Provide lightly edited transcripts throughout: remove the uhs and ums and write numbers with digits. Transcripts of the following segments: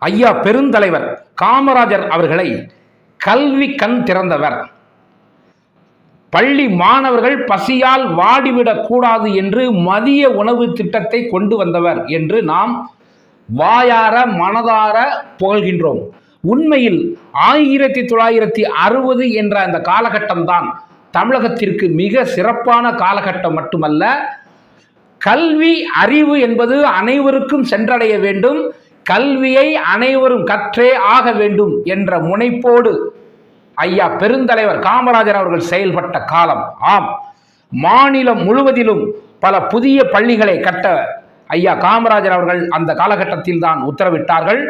ஐயா பெருந்தலைவர் காமராஜர் அவர்களை கல்வி கண் திறந்தவர். பள்ளி மாணவர்கள் பசியால் வாடிவிடக் கூடாது என்று மதிய உணவு திட்டத்தை கொண்டு வந்தவர் என்று நாம் வாயார மனதார புகழ்கின்றோம். உண்மையில் 1960 என்ற அந்த காலகட்டம்தான் தமிழகத்திற்கு மிக சிறப்பான காலகட்டம் மட்டுமல்ல, கல்வி அறிவு என்பது அனைவருக்கும் சென்றடைய வேண்டும், கல்வியை அனைவரும் கற்றே ஆக வேண்டும் என்ற முனைப்போடு ஐயா பெருந்தலைவர் காமராஜர் அவர்கள் செயல்பட்ட காலம். ஆம், மாநிலம் முழுவதிலும் பல புதிய பள்ளிகளை கட்ட ஐயா காமராஜர் அவர்கள் அந்த காலகட்டத்தில் தான் உத்தரவிட்டார்கள்.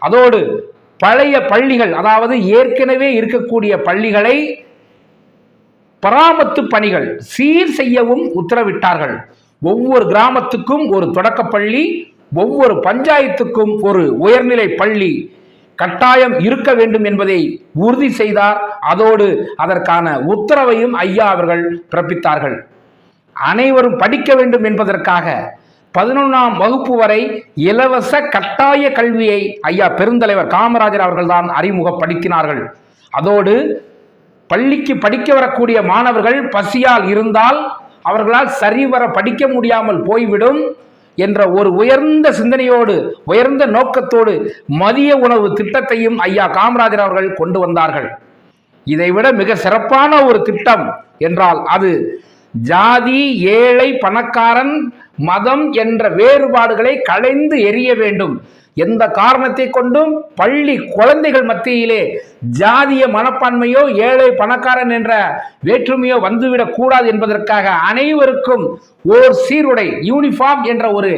அதோடு பழைய பள்ளிகள், அதாவது ஏற்கனவே இருக்கக்கூடிய பள்ளிகளை பராமத்து பணிகள் சீர் செய்யவும் உத்தரவிட்டார்கள். ஒவ்வொரு கிராமத்துக்கும் ஒரு தொடக்கப்பள்ளி, ஒவ்வொரு பஞ்சாயத்துக்கும் ஒரு உயர்நிலை பள்ளி கட்டாயம் இருக்க வேண்டும் என்பதை உறுதி செய்தார். அதோடு அதற்கான உத்தரவையும் ஐயா அவர்கள் பிறப்பித்தார்கள். அனைவரும் படிக்க வேண்டும் என்பதற்காக 11ஆம் வகுப்பு வரை இலவச கட்டாய கல்வியை ஐயா பெருந்தலைவர் காமராஜர் அவர்கள்தான் அறிமுகப்படுத்தினார்கள். அதோடு பள்ளிக்கு படிக்க வரக்கூடிய மாணவர்கள் பசியால் இருந்தால் அவர்களால் சரிவர படிக்க முடியாமல் போய்விடும் என்ற ஒரு உயர்ந்த சிந்தனையோடு, உயர்ந்த நோக்கத்தோடு மதிய உணவு திட்டத்தையும் ஐயா காமராஜர் அவர்கள் கொண்டு வந்தார்கள். இதைவிட மிக சிறப்பான ஒரு திட்டம் என்றால் அது ஜாதி, ஏழை, பணக்காரன், மதம் என்ற வேறுபாடுகளை களைந்து எறிய வேண்டும். எந்த காரணத்தை கொண்டும் பள்ளி குழந்தைகள் மத்தியிலே ஜாதிய மனப்பான்மையோ ஏழை பணக்காரன் என்ற வேற்றுமையோ வந்துவிடக் கூடாது என்பதற்காக அனைவருக்கும் ஓர் சீருடை, யூனிஃபார்ம் என்ற ஒரு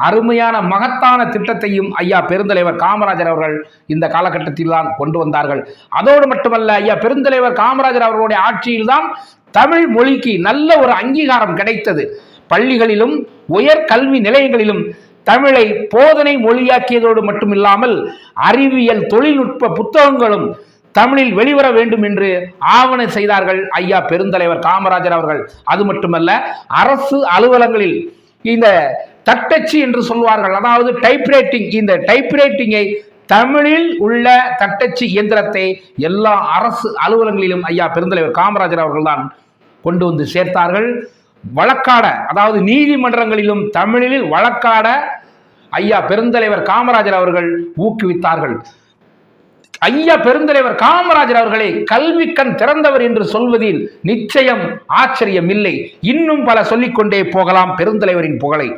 அருமையான மகத்தான திட்டத்தையும் ஐயா பெருந்தலைவர் காமராஜர் அவர்கள் இந்த காலகட்டத்தில் தான் கொண்டு வந்தார்கள். அதோடு மட்டுமல்ல, ஐயா பெருந்தலைவர் காமராஜர் அவர்களுடைய ஆட்சியில்தான் தமிழ் மொழிக்கு நல்ல ஒரு அங்கீகாரம் கிடைத்தது. பள்ளிகளிலும் உயர் கல்வி நிலையங்களிலும் தமிழை போதனை மொழியாக்கியதோடு மட்டுமில்லாமல் அறிவியல் தொழில்நுட்ப புத்தகங்களும் தமிழில் வெளிவர வேண்டும் என்று ஆவணம் செய்தார்கள் ஐயா பெருந்தலைவர் காமராஜர் அவர்கள். அது மட்டுமல்ல, அரசு அலுவலகங்களில் இந்த தட்டச்சு என்று சொல்வார்கள், அதாவது டைப்ரைட்டிங், இந்த டைப்ரைட்டிங்கை தமிழில் உள்ள தட்டச்சு இயந்திரத்தை எல்லா அரசு அலுவலகங்களிலும் ஐயா பெருந்தலைவர் காமராஜர் அவர்கள் தான் கொண்டு வந்து சேர்த்தார்கள். வழக்காட, அதாவது நீதிமன்றங்களிலும் தமிழில் வழக்காட ஐயா பெருந்தலைவர் காமராஜர் அவர்கள் ஊக்குவித்தார்கள். ஐயா பெருந்தலைவர் காமராஜர் அவர்களை கல்வி கண் திறந்தவர் என்று சொல்வதில் நிச்சயம் ஆச்சரியம் இல்லை. இன்னும் பல சொல்லிக்கொண்டே போகலாம் பெருந்தலைவரின் புகழை.